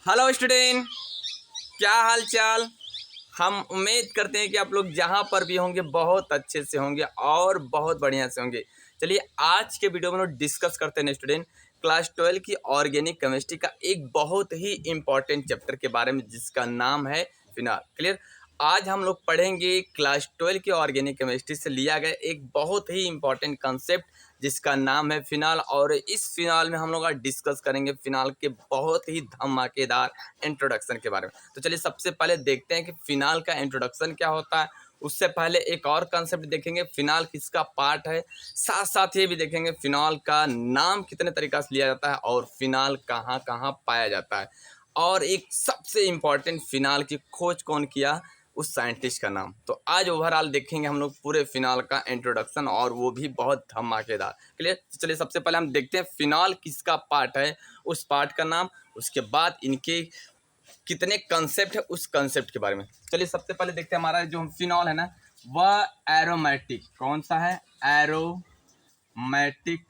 Hello student, क्या हाल चाल। हम उम्मीद करते हैं कि आप लोग जहाँ पर भी होंगे बहुत अच्छे से होंगे और बहुत बढ़िया से होंगे। चलिए आज के वीडियो में लोग डिस्कस करते हैं स्टूडेंट क्लास 12 की ऑर्गेनिक केमिस्ट्री का एक बहुत ही इम्पॉर्टेंट चैप्टर के बारे में जिसका नाम है फिनाल। क्लियर। आज हम लोग पढ़ेंगे क्लास 12 की ऑर्गेनिक केमिस्ट्री से लिया गया एक बहुत ही इम्पॉर्टेंट कंसेप्ट जिसका नाम है फिनाल। और इस फिनाल में हम लोग आज डिस्कस करेंगे फिनाल के बहुत ही धमाकेदार इंट्रोडक्शन के बारे में। तो चलिए सबसे पहले देखते हैं कि फिनाल का इंट्रोडक्शन क्या होता है। उससे पहले एक और कंसेप्ट देखेंगे फिनाल किसका पार्ट है, साथ साथ ये भी देखेंगे फिनाल का नाम कितने तरीक़ा से लिया जाता है और फिनाल कहाँ कहाँ पाया जाता है, और एक सबसे इम्पॉर्टेंट फिनाल की खोज कौन किया उस साइंटिस्ट का नाम। तो आज ओवरऑल देखेंगे हम लोग पूरे फिनाल का इंट्रोडक्शन और वो भी बहुत धमाकेदार। क्लियर। तो चलिए सबसे पहले हम देखते हैं फिनाल किसका पार्ट है, उस पार्ट का नाम, उसके बाद इनके कितने कंसेप्ट है उस कंसेप्ट के बारे में। चलिए सबसे पहले देखते हैं हमारा जो फिनॉल है ना वह एरोमेटिक कौन सा है, एरोमेटिक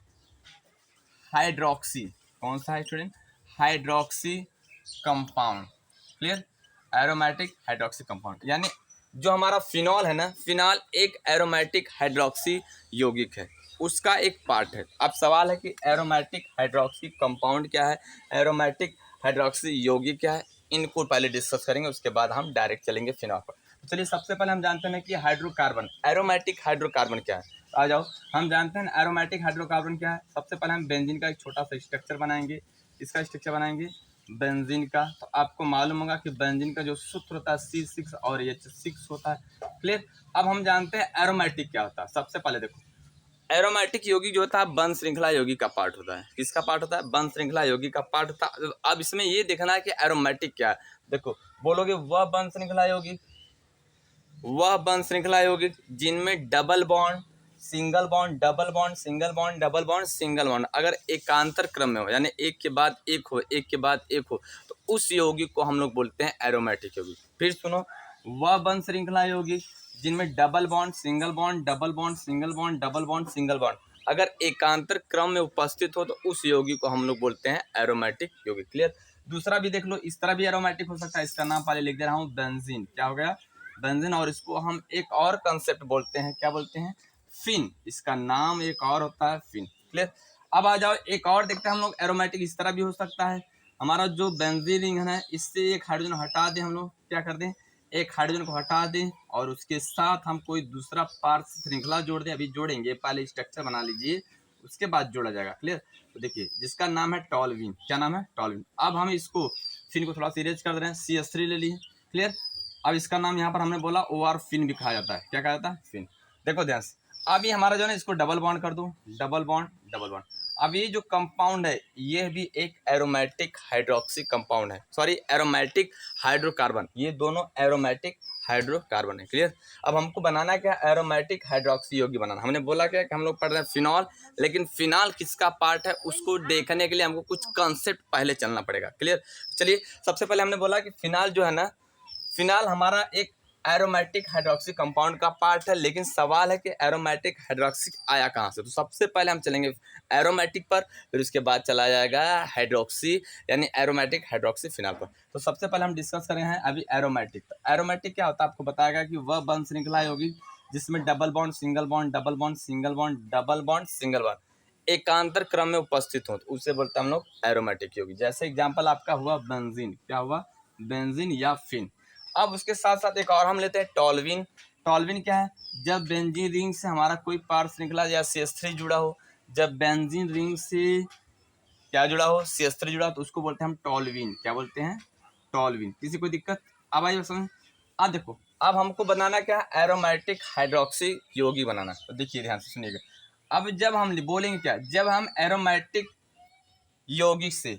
हाइड्रोक्सी। कौन सा है student, hydroxy compound. Clear. Aromatic hydroxy compound यानी जो हमारा फिनॉल है ना, फिनॉल एक एरोमेटिक हाइड्रोक्सी यौगिक है, उसका एक पार्ट है। अब सवाल है कि एरोमेटिक हाइड्रोक्सी कंपाउंड क्या है, एरोमेटिक हाइड्रोक्सी यौगिक क्या है, इनको पहले डिस्कस करेंगे, उसके बाद हम डायरेक्ट चलेंगे फिनॉल पर। तो चलिए सबसे पहले हम जानते हैं कि हाइड्रोकार्बन, एरोमेटिक हाइड्रोकार्बन क्या है। आ जाओ हम जानते हैं एरोमेटिक हाइड्रोकार्बन क्या है। सबसे पहले हम बेंजीन का एक छोटा सा स्ट्रक्चर बनाएंगे, इसका स्ट्रक्चर बनाएंगे बेंजीन का। तो आपको मालूम होगा कि बेंजीन का जो सूत्र होता है C6 और H6 होता है। क्लियर। अब हम जानते हैं एरोमेटिक क्या होता है। सबसे पहले देखो एरोमेटिक यौगिक जो होता है वन श्रृंखला यौगिक का पार्ट होता है। किसका पार्ट होता है, वन श्रृंखला यौगिक का पार्ट होता है। अब इसमें ये देखना है कि एरोमेटिक क्या है। देखो बोलोगे वह वन श्रृंखला यौगिक, वह वन श्रृंखला यौगिक जिनमें double bond single bond double bond single bond double bond single bond अगर एकांतर क्रम में हो यानी एक के बाद एक हो एक के बाद एक हो तो उस यौगिक को हम लोग बोलते हैं एरोमेटिक यौगिक। फिर सुनो, वह वन श्रृंखला यौगिक जिनमें double bond single bond double bond single bond double bond single bond अगर एकांतर क्रम में उपस्थित हो तो उस यौगिक को हम लोग बोलते हैं एरोमेटिक यौगिक। क्लियर। दूसरा भी देख लो, इस तरह भी एरोमेटिक हो सकता है। इसका नाम पहले लिख दे रहा हूँ, बेंजीन। क्या हो गया, बेंजीन। और इसको हम एक और कंसेप्ट बोलते हैं, क्या बोलते हैं, फिन। इसका नाम एक और होता है फिन। क्लियर। अब आ जाओ एक और देखते हैं हम लोग एरोमेटिक इस तरह भी हो सकता है। हमारा जो बेंजीन रिंग है इससे एक हाइड्रोजन हटा दें, हम लोग क्या कर दें, एक हाइड्रोजन को हटा दें और उसके साथ हम कोई दूसरा पार्ट श्रृंखला जोड़ दें। अभी जोड़ेंगे, पहले स्ट्रक्चर बना लीजिए उसके बाद जोड़ा जाएगा। क्लियर। तो देखिए जिसका नाम है टॉलविन। क्या नाम है, टॉलविन। अब हम इसको फिन को थोड़ा सा इरेज कर दे रहे हैं, CH3 ले लिए। क्लियर। अब इसका नाम यहाँ पर हमने बोला OR फिन भी कहा जाता है। क्या कहा जाता है, फिन। देखो ध्यान से, अब ये हमारा जो है ना इसको डबल बॉन्ड कर दो, डबल बॉन्ड डबल बॉन्ड। अब ये जो कंपाउंड है ये भी एक एरोमेटिक हाइड्रोक्सी कंपाउंड है, सॉरी एरोमेटिक हाइड्रोकार्बन। ये दोनों एरोमेटिक हाइड्रोकार्बन है। क्लियर। अब हमको बनाना क्या, एरोमेटिक हाइड्रोक्सी यौगिक बनाना। हमने बोला क्या कि हम लोग पढ़ रहे हैं फिनॉल, लेकिन फिनॉल किसका पार्ट है उसको देखने के लिए हमको कुछ कंसेप्ट पहले चलना पड़ेगा। क्लियर। चलिए सबसे पहले हमने बोला कि फिनॉल जो है ना, फिनाल हमारा एक एरोमेटिक हाइड्रोक्सी कंपाउंड का पार्ट है, लेकिन सवाल है कि एरोमेटिक हाइड्रोक्सी आया कहाँ से। तो सबसे पहले हम चलेंगे एरोमेटिक पर, फिर उसके बाद चला जाएगा हाइड्रोक्सी यानी एरोमेटिक हाइड्रोक्सी फिनाल पर। तो सबसे पहले हम डिस्कस कर रहे हैं अभी एरोमेटिक। तो एरोमेटिक क्या होता है आपको बताएगा कि वह वन श्रृंखला होगी जिसमें double bond single bond double bond single bond double bond single bond एकांतर क्रम में उपस्थित हो तो उसे बोलते हैं हम लोग एरोमेटिक यौगिक। जैसे एग्जांपल आपका हुआ बेंजीन। क्या हुआ, बेंजीन या फिन। अब उसके साथ साथ एक और हम लेते हैं टॉलविन। टॉलविन क्या है, जब बेंजीन रिंग से हमारा कोई पार श्रृंखला या CH3 जुड़ा हो, जब बेंजीन रिंग से क्या जुड़ा हो, CH3 जुड़ा हो तो उसको बोलते हैं हम टॉलविन। क्या बोलते हैं, टॉलविन। किसी कोई दिक्कत, अब आइए समझ। अब देखो अब हमको बनाना क्या, एरोमेटिक हाइड्रोक्सी यौगिक बनाना। तो देखिए ध्यान से सुनिएगा। अब जब हम बोलेंगे क्या, जब हम एरोमेटिक यौगिक से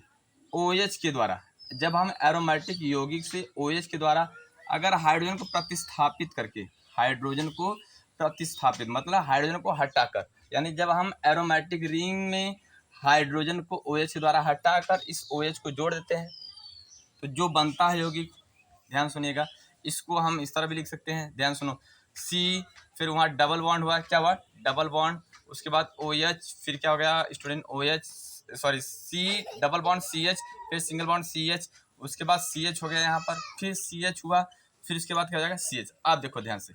OH के द्वारा, जब हम एरोमेटिक यौगिक से OH के द्वारा अगर हाइड्रोजन को प्रतिस्थापित करके, हाइड्रोजन को प्रतिस्थापित मतलब हाइड्रोजन को हटाकर, यानी जब हम एरोमेटिक रिंग में हाइड्रोजन को OH के द्वारा हटाकर इस OH को जोड़ देते हैं तो जो बनता है यौगिक, ध्यान सुनिएगा, इसको हम इस तरह भी लिख सकते हैं। ध्यान सुनो, C, फिर वहाँ डबल बॉन्ड हुआ, क्या हुआ, डबल बॉन्ड, उसके बाद OH, फिर क्या हो गया student, OH sorry C double bond CH, फिर सिंगल बॉन्ड CH, उसके बाद CH हो गया यहाँ पर, फिर CH हुआ, फिर उसके बाद क्या हो जाएगा CH। आप देखो ध्यान से,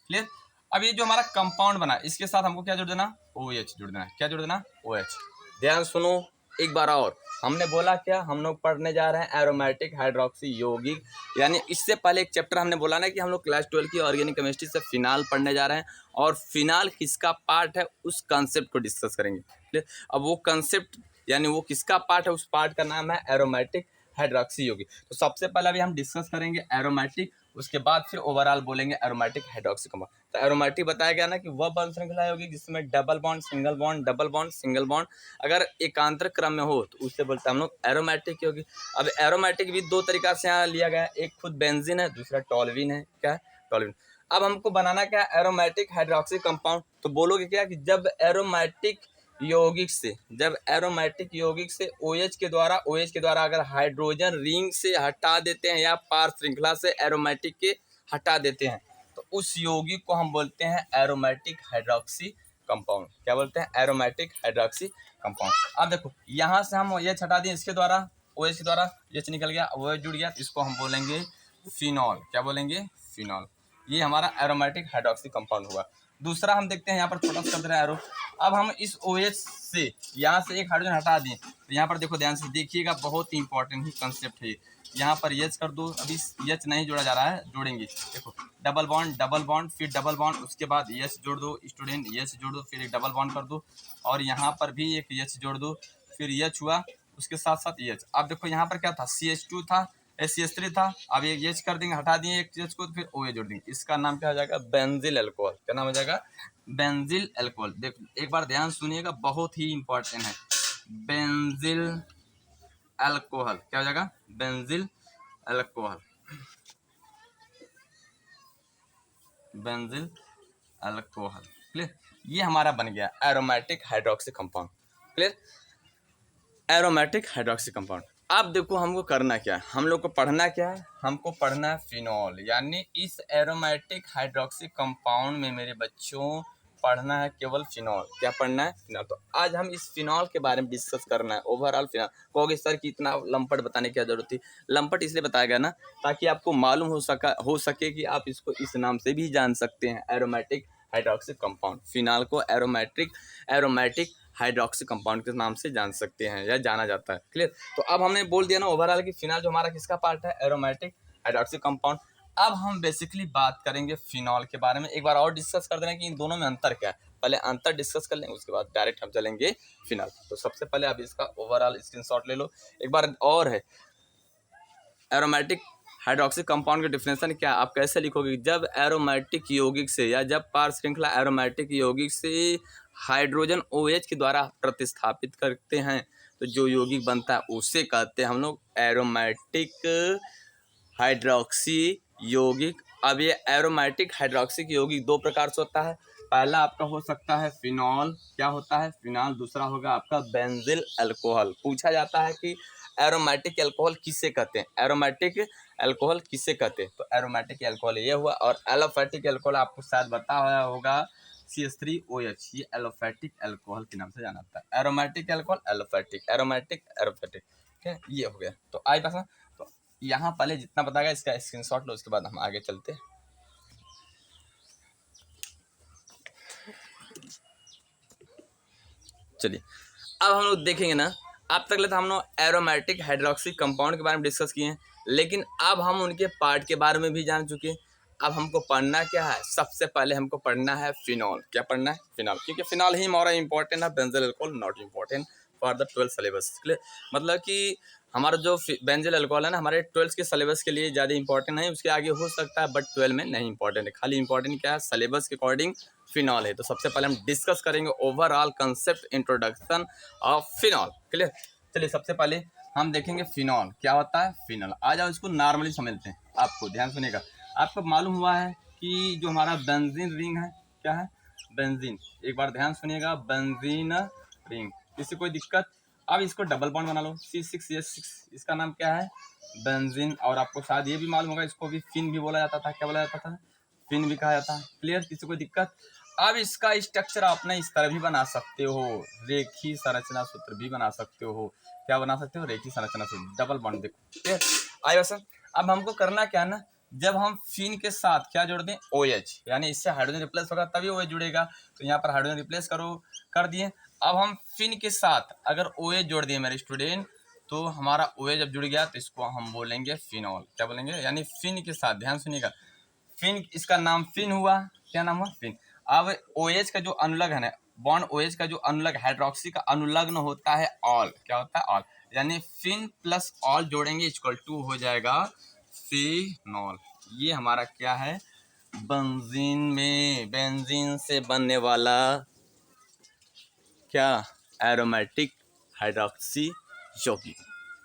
क्लियर। अब ये जो हमारा कंपाउंड बना, इसके साथ हमको क्या जोड़ देना, OH जोड़ देना। क्या जोड़ देना, OH। ध्यान सुनो एक बार और, हमने बोला क्या, हम लोग पढ़ने जा रहे हैं एरोमेटिक हाइड्रोक्सी यौगिक, यानी इससे पहले एक चैप्टर हमने बोला ना कि हम लोग क्लास 12 की ऑर्गेनिक केमिस्ट्री से फिनाल पढ़ने जा रहे हैं, और फिनाल किसका पार्ट है उस कंसेप्ट को डिस्कस करेंगे। अब वो कंसेप्ट यानी वो किसका पार्ट है, उस पार्ट का नाम है एरोमेटिक हाइड्रोक्सी यौगिक। तो सबसे पहले अभी हम डिस्कस करेंगे एरोमेटिक, उसके बाद फिर ओवरऑल बोलेंगे एरोमेटिक हाइड्रोक्सी कंपाउंड। तो एरोमेटिक बताया गया ना कि वह बंध श्रृंखला होगी जिसमें double bond single bond, double bond single bond अगर एकांतर क्रम में हो तो उससे बोलते हैं हम लोग एरोमेटिक होगी। अब एरोमेटिक भी दो तरीका से यहाँ लिया गया है, एक खुद बेंजीन है, दूसरा टॉल्यूइन है। क्या है, टॉल्यूइन। अब हमको बनाना क्या है, एरोमेटिक हाइड्रोक्सी कंपाउंड। तो बोलोगे क्या कि जब एरोमेटिक यौगिक से, जब एरोमेटिक यौगिक से OH के द्वारा अगर हाइड्रोजन रिंग से हटा देते हैं या पार श्रृंखला से एरोमेटिक के हटा देते हैं तो उस यौगिक को हम बोलते हैं एरोमेटिक हाइड्रोक्सी कंपाउंड। क्या बोलते हैं, एरोमेटिक हाइड्रोक्सी कंपाउंड। अब देखो यहाँ से हम OH हटा दिए, इसके द्वारा OH के द्वारा H निकल गया, OH जुड़ गया, इसको हम बोलेंगे फिनॉल। क्या बोलेंगे, फिनॉल। ये हमारा एरोमेटिक हाइड्रोक्सी कंपाउंड हुआ। दूसरा हम देखते हैं, यहाँ पर छोटा सा कर दे रहा है एरो। अब हम इस OH से यहाँ से एक हाइड्रोजन हटा दें तो यहाँ पर देखो ध्यान से देखिएगा, बहुत ही इंपॉर्टेंट ही कंसेप्ट है। यहाँ पर H कर दो, अभी H नहीं जोड़ा जा रहा है, जोड़ेंगे। देखो डबल बॉन्ड फिर डबल बॉन्ड, उसके बाद H जोड़ दो स्टूडेंट, H जोड़ दो, फिर एक डबल बॉन्ड कर दो, और यहाँ पर भी एक H जोड़ दो, फिर H हुआ, उसके साथ साथ H। अब देखो यहाँ पर क्या था, CH2 था, CH3 था, अब एक H कर देंगे, हटा दिए एक H को, फिर OH जोड़ देंगे। इसका नाम क्या हो जाएगा, बेंजिल अल्कोहल। क्या नाम हो जाएगा, बेंजिल अल्कोहल। देखो एक बार ध्यान सुनिएगा, बहुत ही इंपॉर्टेंट है, बेंजिल अल्कोहल। क्या हो जाएगा, benzyl alcohol, benzyl alcohol. Clear, ये हमारा बन गया aromatic hydroxy compound. Clear, aromatic hydroxy compound. अब देखो हमको करना क्या है, हम लोग को पढ़ना क्या है, हमको पढ़ना है फिनॉल। यानी इस एरोमेटिक हाइड्रोक्सी कंपाउंड में मेरे बच्चों पढ़ना है केवल फिनॉल। क्या पढ़ना है, फिनॉल। तो आज हम इस फिनॉल के बारे में डिस्कस करना है, ओवरऑल फिनॉल। कहोगे सर कि इतना लंपट बताने की क्या जरूरत थी। लंपट इसलिए बताया गया ना ताकि आपको मालूम हो सके कि आप इसको इस नाम से भी जान सकते हैं, एरोमेटिक हाइड्रोक्सी कंपाउंड। फिनॉल को एरोमेटिक हाइड्रोक्सी कंपाउंड के नाम से जान सकते हैं या जाना जाता है। क्लियर, तो अब हमने बोल दिया ना ओवरऑल कि फिनॉल जो हमारा किसका पार्ट है, एरोमेटिक हाइड्रोक्सी कंपाउंड। अब हम बेसिकली बात करेंगे फिनॉल के बारे में। एक बार और डिस्कस कर देना कि इन दोनों में अंतर क्या है, पहले अंतर डिस्कस कर लेंगे, उसके बाद डायरेक्ट हम चलेंगे फिनॉल। तो सबसे पहले आप इसका ओवरऑल स्क्रीनशॉट ले लो एक बार और है, एरोमेटिक हाइड्रोक्सी कंपाउंड का डिफिनेशन क्या, आप कैसे लिखोगे, जब एरोमेटिक यौगिक से या जब पार श्रृंखला एरोमेटिक यौगिक से हाइड्रोजन OH के द्वारा प्रतिस्थापित करते हैं तो जो यौगिक बनता है उसे कहते हैं हम लोग एरोमेटिक हाइड्रोक्सी यौगिक। अब ये एरोमेटिक हाइड्रोक्सी यौगिक दो प्रकार से होता है, पहला आपका हो सकता है फिनॉल। क्या होता है, फिनॉल। दूसरा होगा आपका बेंजिल अल्कोहल। पूछा जाता है कि एरोमेटिक अल्कोहल किसे कहते हैं, एरोमेटिक अल्कोहल किसे कहते हैं, तो एरोमेटिक अल्कोहल ये हुआ। और एलोफेटिक अल्कोहल आपको शायद बताया होगा, CH3OH, ये एलोफेटिक अल्कोहल के नाम से जाना जाता है। Aromatic alcohol, aliphatic, aromatic, aliphatic. ठीक है, ये हो गया। तो आई पास, तो यहाँ पहले जितना बताया इसका स्क्रीनशॉट लो, उसके बाद हम आगे चलते हैं। चलिए अब हम लोग देखेंगे ना, अब तक तो हम लोग एरोमेटिक हाइड्रोक्सी कंपाउंड के बारे में डिस्कस किए हैं, लेकिन अब हम उनके पार्ट के बारे में भी जान चुके हैं। अब हमको पढ़ना क्या है, सबसे पहले हमको पढ़ना है फिनॉल। क्या पढ़ना है, फिनॉल, क्योंकि फिनॉल ही हमारा इंपॉर्टेंट है, benzyl alcohol not important for the 12th syllabus. मतलब कि हमारा जो बेंजिल अल्कोहल है ना, हमारे 12th के सिलेबस के लिए ज़्यादा इंपॉर्टेंट है, उसके आगे हो सकता है बट 12 में नहीं इंपॉर्टेंट है। खाली इंपॉर्टेंट क्या है, सिलेबस के अकॉर्डिंग फिनॉल है। तो सबसे पहले हम डिस्कस करेंगे overall concept introduction of phenol. Clear, चलिए सबसे पहले हम देखेंगे फिनॉल क्या होता है। फिनॉल आ जाओ इसको नॉर्मली समझते हैं। आपको ध्यान सुनेगा, आपको मालूम हुआ है कि जो हमारा बेंजीन रिंग है, क्या है, बेंजीन। एक बार ध्यान सुनिएगा, बेंजीन रिंग, किसी कोई दिक्कत। अब इसको डबल बॉन्ड बना लो, C6H6, इसका नाम क्या है, बेंजीन। और आपको शायद ये भी मालूम होगा, इसको भी फिन भी बोला जाता था। क्या बोला जाता था, फिन भी कहा जाता है। क्लियर, किसी को दिक्कत। अब इसका स्ट्रक्चर आपने इस तरह भी बना सकते हो, रेखी संरचना सूत्र भी बना सकते हो। क्या बना सकते हो, रेखी संरचना सूत्र, डबल बॉन्ड। देखो क्लियर, आइए बस अब हमको करना क्या ना, जब हम फिन के साथ क्या जोड़ दें, OH, यानी इससे हाइड्रोजन रिप्लेस होगा तभी OH जुड़ेगा। तो यहाँ पर हाइड्रोजन रिप्लेस कर दिए। अब हम फिन के साथ अगर OH जोड़ दिए मेरे स्टूडेंट, तो हमारा OH जब जुड़ गया तो इसको हम बोलेंगे फिनॉल। क्या बोलेंगे, यानी फिन के साथ, ध्यान सुनिएगा, फिन, इसका नाम फिन हुआ। क्या नाम हुआ, फिन। अब OH का जो अनुलग्न है ना, बॉन्ड OH का जो अनुलग्न हाइड्रोक्सी का अनुलग्न होता है ऑल। क्या होता है, ऑल, यानी फिन प्लस ऑल जोड़ेंगे इक्वल टू हो जाएगा फिनॉल। ये हमारा क्या है, बेंजीन में, बेंजीन से बनने वाला क्या, एरोमेटिक हाइड्रोक्सी यौगिक।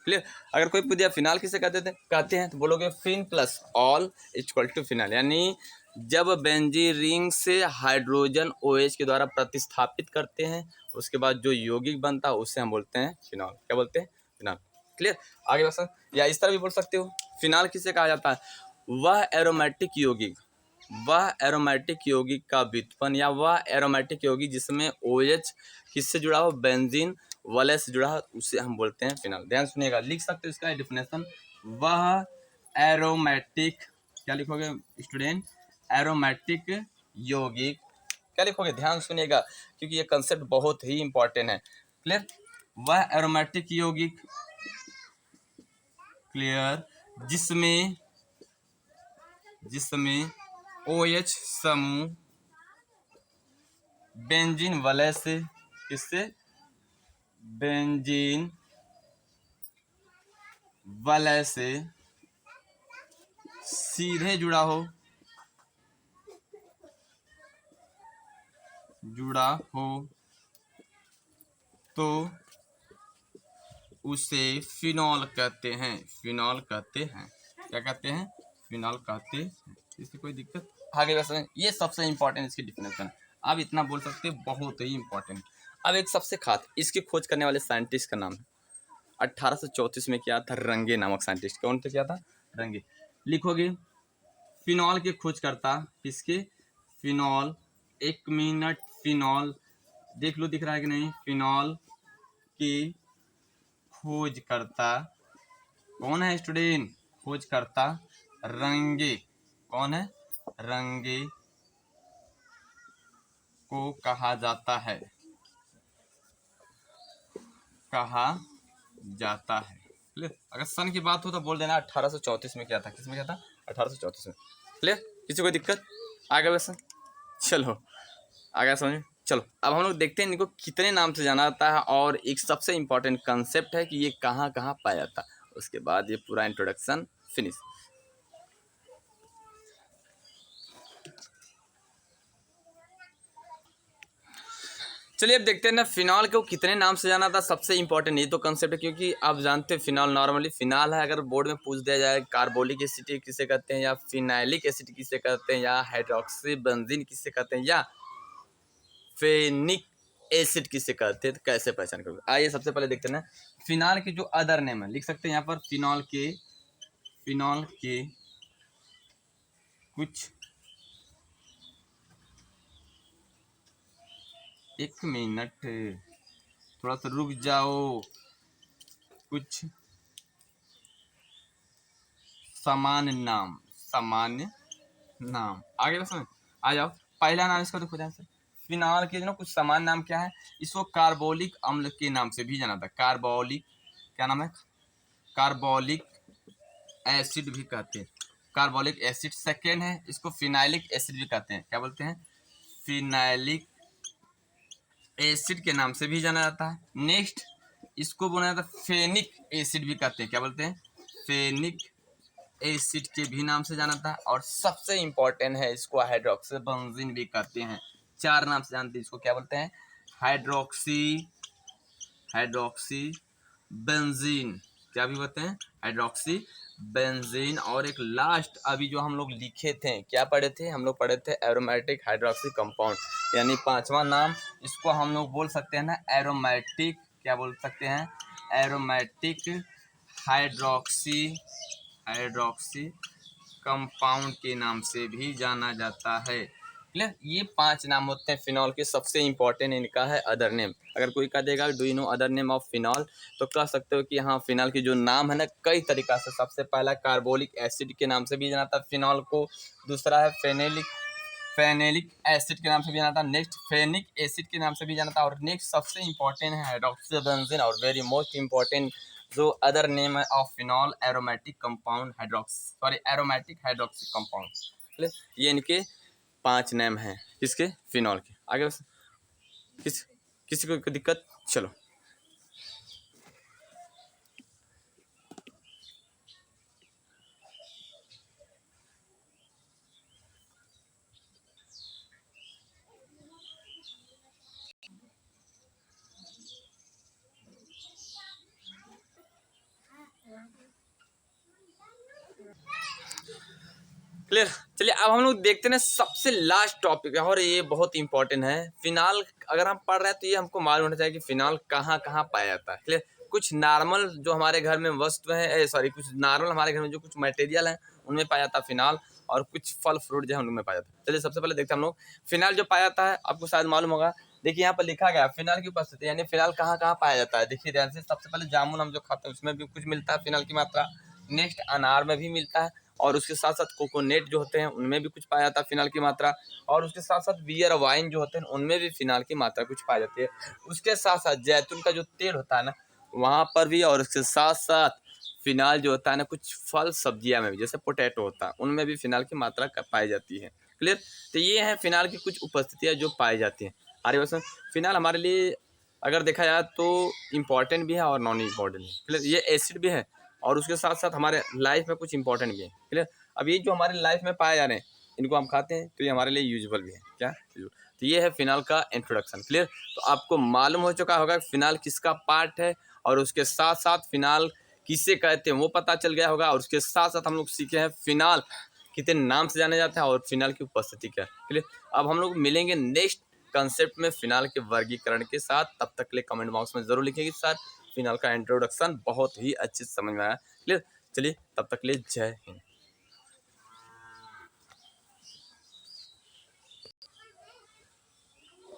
क्लियर। अगर कोई पूछे फिनाल किसे कहते हैं तो बोलोगे phen plus ol equal to phenol, यानी जब बेंजीन रिंग से हाइड्रोजन OH के द्वारा प्रतिस्थापित करते हैं, उसके बाद जो यौगिक बनता है उससे हम बोलते हैं फिनॉल। क्या बोलते हैं, फिनॉल। क्लियर। आगे बस, या इस तरह भी बोल सकते हो, फिनाल किसे कहा जाता है, वह एरोमेटिक यौगिक, वह एरोमेटिक यौगिक का व्युत्पन्न या वह एरोमेटिक यौगिक जिसमें OH किससे जुड़ा हो, बेंजीन वलय से जुड़ा हो, उसे हम बोलते हैं फिनॉल। ध्यान सुनिएगा, लिख सकते हो इसका डिफिनेशन, वह एरोमेटिक, क्या लिखोगे स्टूडेंट, एरोमेटिक यौगिक। क्या लिखोगे, ध्यान सुनिएगा क्योंकि ये कंसेप्ट बहुत ही इंपॉर्टेंट है। क्लियर। वह एरोमेटिक यौगिक, क्लियर, जिसमें OH समूह बेंजीन वलय से, किससे, बेंजीन वलय से सीधे जुड़ा हो तो उसे फिनॉल कहते हैं। फिनॉल कहते हैं, क्या कहते हैं, फिनॉल कहते हैं। इससे कोई दिक्कत, आगे वैसे ये सबसे इंपॉर्टेंट इसकी डिफिनेशन। आप इतना बोल सकते हैं, बहुत ही इंपॉर्टेंट। अब एक सबसे खास, इसकी खोज करने वाले साइंटिस्ट का नाम है, 1834 में किया था रंगे नामक साइंटिस्ट। कौन थे, क्या था, रंगे। लिखोगे फिनॉल के खोजकर्ता, किसके, फिनॉल, एक मिनट, फिनॉल देख लो दिख रहा है कि नहीं, फिनॉल की खोजकर्ता कौन है स्टूडेंट, खोजकर्ता रंगे। कौन है, रंगे को कहा जाता है, कहा जाता है। क्लियर। अगर सन की बात हो तो बोल देना 1834 में क्या था, किसमें क्या था, 1834 में। क्लियर, किसी को दिक्कत, आगे वैसे चलो आगे समझ। चलो अब हम लोग देखते हैं इनको कितने नाम से जाना जाता है, और एक सबसे इंपॉर्टेंट कंसेप्ट है कि ये कहाँ कहाँ पाया जाता है, उसके बाद ये पूरा इंट्रोडक्शन फिनिश। चलिए अब देखते हैं ना फिनॉल को कितने नाम से जाना था। सबसे इंपॉर्टेंट ये तो कंसेप्ट है, क्योंकि आप जानते हैं फिनॉल नॉर्मली फिनाल है। अगर बोर्ड में पूछ दिया जाए कार्बोलिक एसिड किसे कहते हैं, या फिनाइलिक एसिड किसे कहते हैं, या हाइड्रोक्सी बेंजीन किसे कहते हैं, या फेनिक एसिड किसे कहते हैं, तो कैसे पहचान करोगे। आइए सबसे पहले देखते हैं ना फिनाल के जो अदर नेम है, लिख सकते हैं यहाँ पर, फिनॉल के कुछ, एक मिनट थोड़ा सा रुक जाओ, कुछ सामान्य नाम आगे बस आ जाओ। पहला नाम इसका देखो ध्यान से, फिनाल के जो कुछ सामान्य नाम क्या है, इसको कार्बोलिक अम्ल के नाम से भी जाना था। कार्बोलिक, क्या नाम है, कार्बोलिक एसिड भी कहते हैं, कार्बोलिक एसिड। सेकेंड है, इसको फिनाइलिक एसिड भी कहते हैं। क्या बोलते हैं, फिनाइलिक एसिड के नाम से भी जाना जाता है। नेक्स्ट इसको बोला जाता है फेनिक एसिड भी कहते हैं। क्या बोलते हैं, फेनिक एसिड के भी नाम से जाना था। और सबसे इंपॉर्टेंट है, इसको हाइड्रोक्सी बेंजीन भी कहते हैं। चार नाम से जानते हैं इसको, क्या बोलते हैं, हाइड्रोक्सी बेंजीन, क्या भी बोलते हैं, हाइड्रोक्सी बेंजीन। और एक लास्ट अभी जो हम लोग लिखे थे, क्या पढ़े थे, हम लोग पढ़े थे एरोमेटिक हाइड्रोक्सी कंपाउंड, यानी पांचवा नाम इसको हम लोग बोल सकते हैं ना एरोमेटिक, क्या बोल सकते हैं, एरोमेटिक हाइड्रोक्सी कंपाउंड के नाम से भी जाना जाता है। क्लियर। ये 5 नाम होते हैं फिनॉल के, सबसे इंपॉर्टेंट इनका है अदर नेम। अगर कोई कह देगा do you know other name of phenol, तो कह सकते हो कि हाँ, फिनॉल की जो नाम है ना कई तरीक़ा से, सबसे पहला कार्बोलिक एसिड के नाम से भी जाना था फिनॉल को, दूसरा है फेनेलिक एसिड के नाम से भी जाना था, नेक्स्ट फेनिक एसिड के नाम से भी जाना था, और नेक्स्ट सबसे इंपॉर्टेंट है हाइड्रोक्सीबेंजीन, और वेरी मोस्ट इंपॉर्टेंट जो अदर नेम है of phenol aromatic compound aromatic hydroxy compound. ये इनके 5 नेम हैं किसके, फिनॉल के। आगे किसी को दिक्कत, चलो। क्लियर। चलिए अब हम लोग देखते हैं सबसे लास्ट टॉपिक है, और ये बहुत इंपॉर्टेंट है। फिनॉल अगर हम पढ़ रहे हैं तो ये हमको मालूम होना चाहिए कि फिनॉल कहाँ कहाँ पाया जाता है। क्लियर। कुछ नॉर्मल जो हमारे घर में वस्तु है, कुछ नॉर्मल हमारे घर में जो कुछ मटेरियल है उनमें पाया जाता है फिनॉल, और कुछ फल फ्रूट जो है उनमें पाया जाता है। चलिए सबसे पहले देखते हैं हम लोग फिनॉल जो पाया जाता है, आपको शायद मालूम होगा। देखिए यहाँ पर लिखा गया फिनॉल की उपस्थिति, यानी फिनॉल कहाँ कहाँ पाया जाता है। देखिए ध्यान से, सबसे पहले जामुन हम जो खाते हैं उसमें भी कुछ मिलता है फिनॉल की मात्रा, नेक्स्ट अनार में भी मिलता है, और उसके साथ साथ कोकोनेट जो होते हैं उनमें भी कुछ पाया जाता है फिनॉल की मात्रा, और उसके साथ साथ बियर वाइन जो होते हैं उनमें भी फिनॉल की मात्रा कुछ पाई जाती है। उसके साथ साथ जैतून का जो तेल होता है ना वहाँ पर भी, और उसके साथ साथ फिनॉल जो होता है ना कुछ फल सब्जियां में भी, जैसे पोटैटो होता है उनमें भी फिनॉल की मात्रा पाई जाती है। क्लियर। तो ये है फिनॉल की कुछ उपस्थितियाँ जो पाई जाती हैं। आगे बस, फिनॉल हमारे लिए अगर देखा जाए तो इम्पॉर्टेंट भी है और नॉन इम्पॉर्टेंट भी। क्लियर। ये एसिड भी है और उसके साथ साथ हमारे लाइफ में कुछ इंपॉर्टेंट भी है। क्लियर। अब ये जो हमारे लाइफ में पाए जा रहे हैं इनको हम खाते हैं तो ये हमारे लिए यूजुअल भी है। क्या तो ये है फिनॉल का इंट्रोडक्शन। क्लियर। तो आपको मालूम हो चुका होगा फिनॉल किसका पार्ट है, और उसके साथ साथ फिनॉल किसे कहते हैं वो पता चल गया होगा, और उसके साथ साथ हम लोग सीखे हैं फिनॉल कितने नाम से जाने जाते हैं और फिनॉल की उपस्थिति क्या है। क्लियर। अब हम लोग मिलेंगे नेक्स्ट कंसेप्ट में फिनॉल के वर्गीकरण के साथ। तब तक के लिए कमेंट बॉक्स में जरूर लिखेंगे सर फिनॉल का इंट्रोडक्शन बहुत ही अच्छे से समझ में आया। क्लियर। चलिए तब तक के लिए जय हिंद।